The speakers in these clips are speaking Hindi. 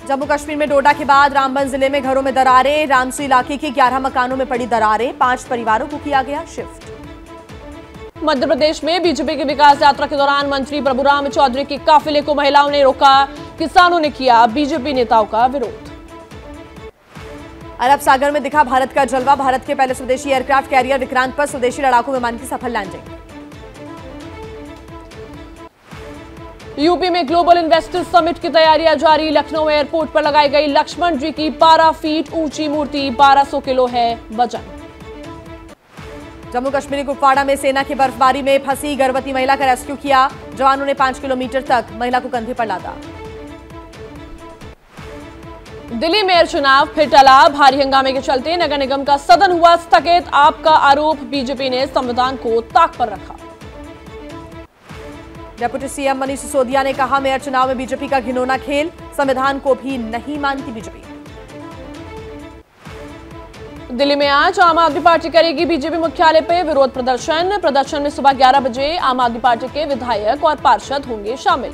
जम्मू कश्मीर में डोडा के बाद रामबन जिले में घरों में दरारें। रामसी इलाके के 11 मकानों में पड़ी दरारें। 5 परिवारों को किया गया शिफ्ट। मध्य प्रदेश में बीजेपी की विकास यात्रा के दौरान मंत्री प्रभुराम चौधरी के काफिले को महिलाओं ने रोका। किसानों ने किया बीजेपी नेताओं का विरोध। अरब सागर में दिखा भारत का जलवा। भारत के पहले स्वदेशी एयरक्राफ्ट कैरियर विक्रांत पर स्वदेशी लड़ाकू विमान की सफल लैंडिंग। यूपी में ग्लोबल इन्वेस्टर्स समिट की तैयारियां जारी। लखनऊ एयरपोर्ट पर लगाई गई लक्ष्मण जी की 12 फीट ऊंची मूर्ति। 1200 किलो है वजन। जम्मू कश्मीर कुपवाड़ा में सेना की बर्फबारी में फंसी गर्भवती महिला का रेस्क्यू किया। जवानों ने 5 किलोमीटर तक महिला को कंधे पर लादा। दिल्ली मेयर चुनाव फिर टला। भारी हंगामे के चलते नगर निगम का सदन हुआ स्थगित। आपका आरोप, बीजेपी ने संविधान को ताक पर रखा। डेप्यूटी सीएम मनीष सिसोदिया ने कहा, मेयर चुनाव में बीजेपी का घिनौना खेल। संविधान को भी नहीं मानती बीजेपी। दिल्ली में आज आम आदमी पार्टी करेगी बीजेपी मुख्यालय पर विरोध प्रदर्शन। प्रदर्शन में सुबह 11 बजे आम आदमी पार्टी के विधायक और पार्षद होंगे शामिल।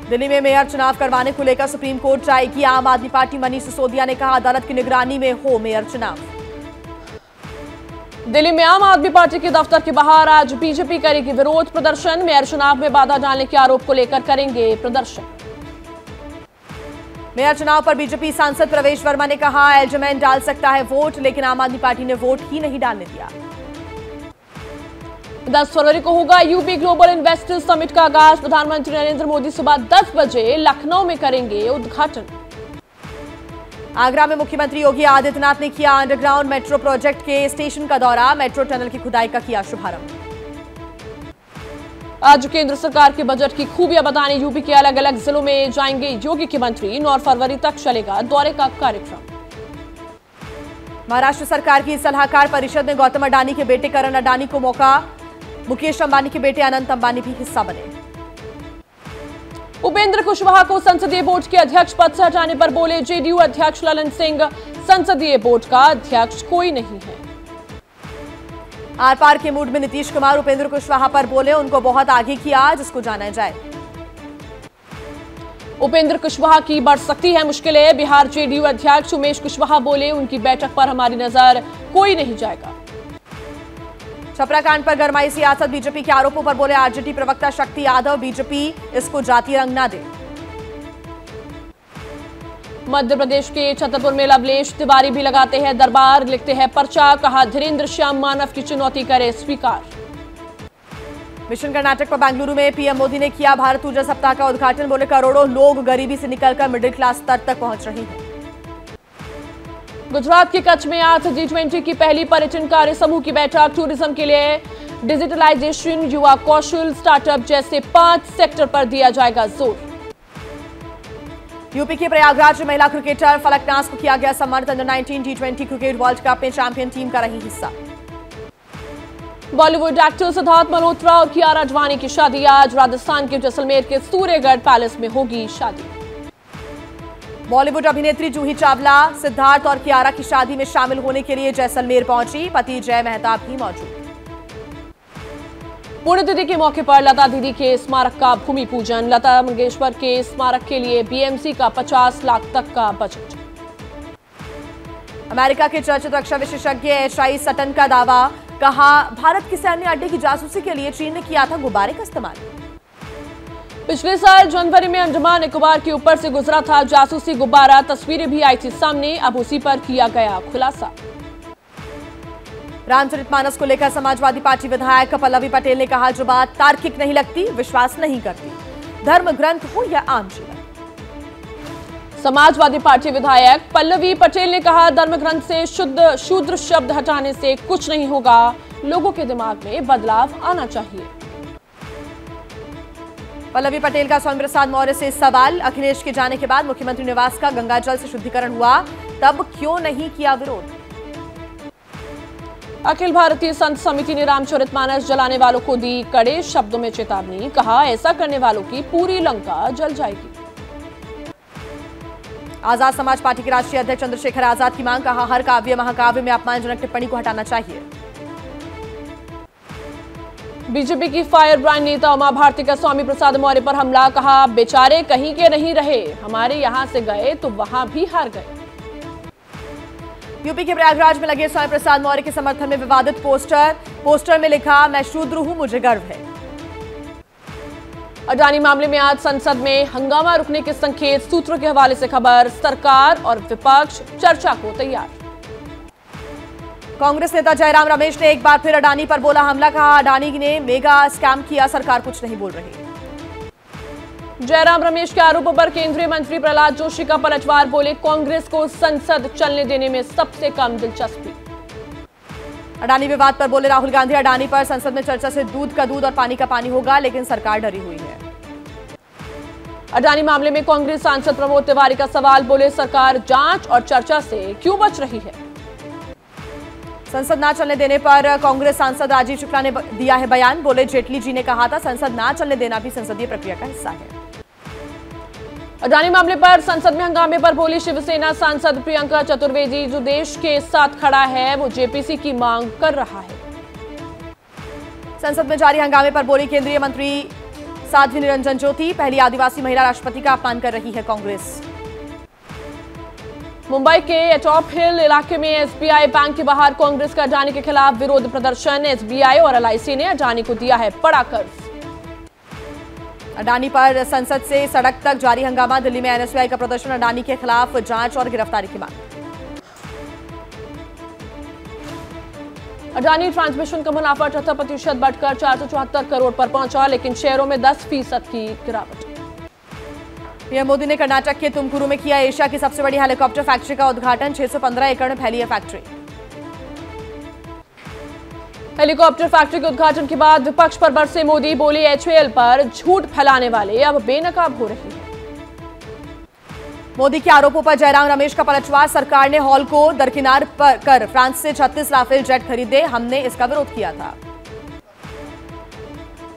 दिल्ली में मेयर चुनाव करवाने को लेकर सुप्रीम कोर्ट जाएगी आम आदमी पार्टी। मनीष सिसोदिया ने कहा, अदालत की निगरानी में हो मेयर चुनाव। दिल्ली में आम आदमी पार्टी के दफ्तर के बाहर आज बीजेपी करेगी विरोध प्रदर्शन। मेयर चुनाव में बाधा डालने के आरोप को लेकर करेंगे प्रदर्शन। मेयर चुनाव पर बीजेपी सांसद प्रवेश वर्मा ने कहा, एल्जमैन डाल सकता है वोट, लेकिन आम आदमी पार्टी ने वोट ही नहीं डालने दिया। 10 फरवरी को होगा यूपी ग्लोबल इन्वेस्टर्स समिट का आगाज। प्रधानमंत्री नरेंद्र मोदी सुबह 10 बजे लखनऊ में करेंगे उद्घाटन। आगरा में मुख्यमंत्री योगी आदित्यनाथ ने किया अंडरग्राउंड मेट्रो प्रोजेक्ट के स्टेशन का दौरा। मेट्रो टनल की खुदाई का किया शुभारंभ। आज केंद्र सरकार के बजट की खूबियां बताने यूपी के अलग अलग जिलों में जाएंगे योगी के मंत्री। 9 फरवरी तक चलेगा दौरे का कार्यक्रम। महाराष्ट्र सरकार की सलाहकार परिषद में गौतम अडानी के बेटे करण अडानी को मौका। मुकेश अंबानी के बेटे अनंत अंबानी भी हिस्सा बने। उपेंद्र कुशवाहा को संसदीय बोर्ड के अध्यक्ष पद से हटाने पर बोले जेडीयू अध्यक्ष ललन सिंह, संसदीय बोर्ड का अध्यक्ष कोई नहीं है। आर पार के मूड में नीतीश कुमार उपेंद्र कुशवाहा पर बोले, उनको बहुत आगे किया जिसको जाना जाए। उपेंद्र कुशवाहा की बढ़ सकती है मुश्किलें। बिहार जेडीयू अध्यक्ष उमेश कुशवाहा बोले, उनकी बैठक पर हमारी नजर, कोई नहीं जाएगा। छपरा कांड पर गरमाई सियासत। बीजेपी के आरोपों पर बोले आरजेडी प्रवक्ता शक्ति यादव, बीजेपी इसको जातीय रंग ना दे। मध्य प्रदेश के छतरपुर में लवलेश तिवारी भी लगाते हैं दरबार। लिखते हैं पर्चा। कहा, धीरेन्द्र श्याम मानव की चुनौती करे स्वीकार। मिशन कर्नाटक पर बेंगलुरु में पीएम मोदी ने किया भारत ऊर्जा सप्ताह का उद्घाटन। बोले, करोड़ों लोग गरीबी से निकलकर मिडिल क्लास स्तर तक पहुंच रहे हैं। गुजरात के कच्छ में आज G20 की पहली पर्यटन कार्य समूह की बैठक। टूरिज्म के लिए डिजिटलाइजेशन, युवा कौशल, स्टार्टअप जैसे 5 सेक्टर पर दिया जाएगा जोर। यूपी के प्रयागराज में महिला क्रिकेटर फलकनाज को किया गया सम्मानित। Under 19 T20 cricket world cup में चैंपियन टीम का रही हिस्सा। बॉलीवुड एक्टर सिद्धार्थ मल्होत्रा और कियारा आडवाणी की शादी आज। राजस्थान के जैसलमेर के सूर्यगढ़ पैलेस में होगी शादी। बॉलीवुड अभिनेत्री जूही चावला सिद्धार्थ और कियारा की शादी में शामिल होने के लिए जैसलमेर पहुंची। पति जय मेहता भी मौजूद। पुण्यतिथि के मौके पर लता दीदी के स्मारक का भूमि पूजन। लता मंगेशकर के स्मारक के लिए बीएमसी का 50 लाख तक का बजट। अमेरिका के चर्चित रक्षा विशेषज्ञ एच.आई. सटन का दावा। कहा, भारत के सैन्य अड्डे की जासूसी के लिए चीन ने किया था गुब्बारे का इस्तेमाल। पिछले साल जनवरी में अंडमान निकोबार के ऊपर से गुजरा था जासूसी गुब्बारा। तस्वीरें भी आई थी सामने। अब उसी पर किया गया खुलासा। रामचरितमानस को लेकर समाजवादी पार्टी विधायक पल्लवी पटेल ने कहा, जो बात तार्किक नहीं लगती विश्वास नहीं करती, धर्म ग्रंथ हो या आम जीवन। समाजवादी पार्टी विधायक पल्लवी पटेल ने कहा, धर्म ग्रंथ से शुद्ध शूद्र शब्द हटाने से कुछ नहीं होगा। लोगों के दिमाग में बदलाव आना चाहिए। पल्लवी पटेल का स्वामी प्रसाद मौर्य से सवाल। अखिलेश के जाने के बाद मुख्यमंत्री निवास का गंगाजल से शुद्धिकरण हुआ, तब क्यों नहीं किया विरोध। अखिल भारतीय संत समिति ने रामचरितमानस जलाने वालों को दी कड़े शब्दों में चेतावनी। कहा, ऐसा करने वालों की पूरी लंका जल जाएगी। आजाद समाज पार्टी के राष्ट्रीय अध्यक्ष चंद्रशेखर आजाद की मांग। कहा, हर काव्य महाकाव्य में अपमानजनक टिप्पणी को हटाना चाहिए। बीजेपी की फायर ब्रांड नेता उमा भारती का स्वामी प्रसाद मौर्य पर हमला, कहा बेचारे कहीं के नहीं रहे, हमारे यहां से गए तो वहां भी हार गए। यूपी के प्रयागराज में लगे स्वामी प्रसाद मौर्य के समर्थन में विवादित पोस्टर में लिखा, मैं शूद्र हूं, मुझे गर्व है। अडानी मामले में आज संसद में हंगामा रुकने के संकेत, सूत्रों के हवाले से खबर, सरकार और विपक्ष चर्चा को तैयार। कांग्रेस नेता जयराम रमेश ने एक बार फिर अडानी पर बोला हमला, कहा अडानी ने मेगा स्कैम किया, सरकार कुछ नहीं बोल रही। जयराम रमेश के आरोपों पर केंद्रीय मंत्री प्रहलाद जोशी का पलटवार, बोले कांग्रेस को संसद चलने देने में सबसे कम दिलचस्पी। अडानी विवाद पर बोले राहुल गांधी, अडानी पर संसद में चर्चा से दूध का दूध और पानी का पानी होगा, लेकिन सरकार डरी हुई है। अडानी मामले में कांग्रेस सांसद प्रमोद तिवारी का सवाल, बोले सरकार जांच और चर्चा से क्यों बच रही है। संसद ना चलने देने पर कांग्रेस सांसद राजीव शुक्ला ने दिया है बयान, बोले जेटली जी ने कहा था संसद ना चलने देना भी संसदीय प्रक्रिया का हिस्सा है। अडानी मामले पर संसद में हंगामे पर बोली शिवसेना सांसद प्रियंका चतुर्वेदी, जो देश के साथ खड़ा है वो जेपीसी की मांग कर रहा है। संसद में जारी हंगामे पर बोली केंद्रीय मंत्री साध्वी निरंजन ज्योति, पहली आदिवासी महिला राष्ट्रपति का अपमान कर रही है कांग्रेस। मुंबई के एटॉप हिल इलाके में एसबीआई बैंक के बाहर कांग्रेस का अडानी के खिलाफ विरोध प्रदर्शन, एसबीआई और एलआईसी ने अडानी को दिया है बड़ा कर्ज। अडानी पर संसद से सड़क तक जारी हंगामा, दिल्ली में एनएसयूआई का प्रदर्शन, अडानी के खिलाफ जांच और गिरफ्तारी की मांग। अडानी ट्रांसमिशन का मुनाफा 78% बढ़कर 474 करोड़ पर पहुंचा, लेकिन शेयरों में 10% की गिरावट। पीएम मोदी ने कर्नाटक के तुमकुरू में किया एशिया की सबसे बड़ी हेलीकॉप्टर फैक्ट्री का उद्घाटन, 615 एकड़ में फैली है फैक्ट्री। हेलीकॉप्टर फैक्ट्री के उद्घाटन के बाद विपक्ष पर बरसे मोदी, बोले एचएएल पर झूठ फैलाने वाले अब बेनकाब हो रहे हैं। मोदी के आरोपों पर जयराम रमेश का पलटवार, सरकार ने हॉल को दरकिनार कर फ्रांस से 36 राफेल जेट खरीदे, हमने इसका विरोध किया था।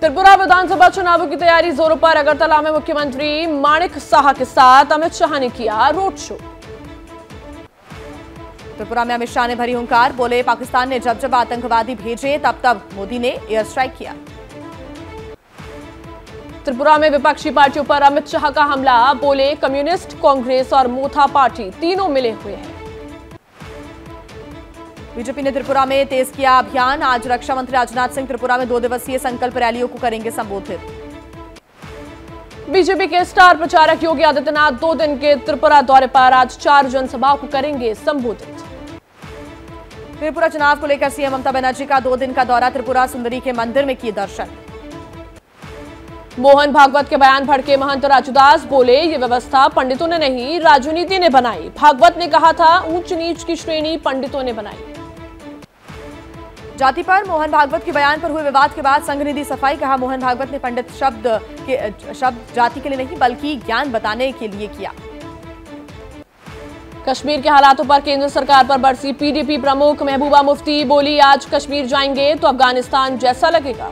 त्रिपुरा विधानसभा चुनावों की तैयारी जोरों पर, अगरतला में मुख्यमंत्री माणिक साहा के साथ अमित शाह ने किया रोड शो। त्रिपुरा में अमित शाह ने भरी हुंकार, बोले पाकिस्तान ने जब जब आतंकवादी भेजे तब तब मोदी ने एयर स्ट्राइक किया। त्रिपुरा में विपक्षी पार्टियों पर अमित शाह का हमला, बोले कम्युनिस्ट, कांग्रेस और मोथा पार्टी तीनों मिले हुए हैं। बीजेपी ने त्रिपुरा में तेज किया अभियान, आज रक्षा मंत्री राजनाथ सिंह त्रिपुरा में 2 दिवसीय संकल्प रैलियों को करेंगे संबोधित। बीजेपी के स्टार प्रचारक योगी आदित्यनाथ 2 दिन के त्रिपुरा दौरे पर आज 4 जनसभाओं को करेंगे संबोधित। त्रिपुरा चुनाव को लेकर सीएम ममता बनर्जी का 2 दिन का दौरा, त्रिपुरा सुंदरी के मंदिर में किए दर्शन। मोहन भागवत के बयान भड़के महंत राजूदास, बोले ये व्यवस्था पंडितों ने नहीं राजनीति ने बनाई, भागवत ने कहा था ऊंच नीच की श्रेणी पंडितों ने बनाई। जाति पर मोहन भागवत के बयान पर हुए विवाद के बाद संघ ने दी सफाई, कहा मोहन भागवत ने पंडित शब्द जाति के लिए नहीं बल्कि ज्ञान बताने के लिए किया। कश्मीर के हालातों पर केंद्र सरकार पर बरसी पीडीपी प्रमुख महबूबा मुफ्ती, बोली आज कश्मीर जाएंगे तो अफगानिस्तान जैसा लगेगा।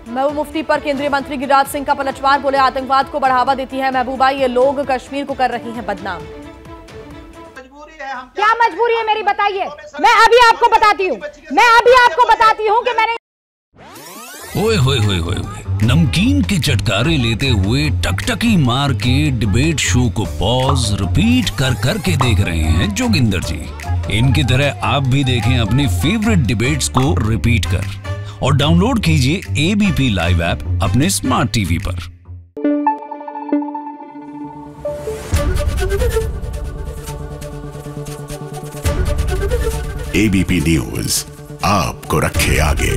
महबूबा मुफ्ती पर केंद्रीय मंत्री गिरिराज सिंह का पलटवार, बोले आतंकवाद को बढ़ावा देती है महबूबा, ये लोग कश्मीर को कर रही हैं बदनाम। क्या मजबूरी है मेरी बताइए, मैं अभी आपको बताती हूँ कि मैंने ओए होए होए होए नमकीन के चटकारे लेते हुए टकटकी मार के डिबेट शो को पॉज रिपीट कर करके देख रहे हैं जोगिंदर जी। इनकी तरह आप भी देखें अपनी फेवरेट डिबेट्स को रिपीट कर और डाउनलोड कीजिए एबीपी लाइव ऐप अपने स्मार्ट टीवी पर। एबीपी न्यूज आपको रखे आगे।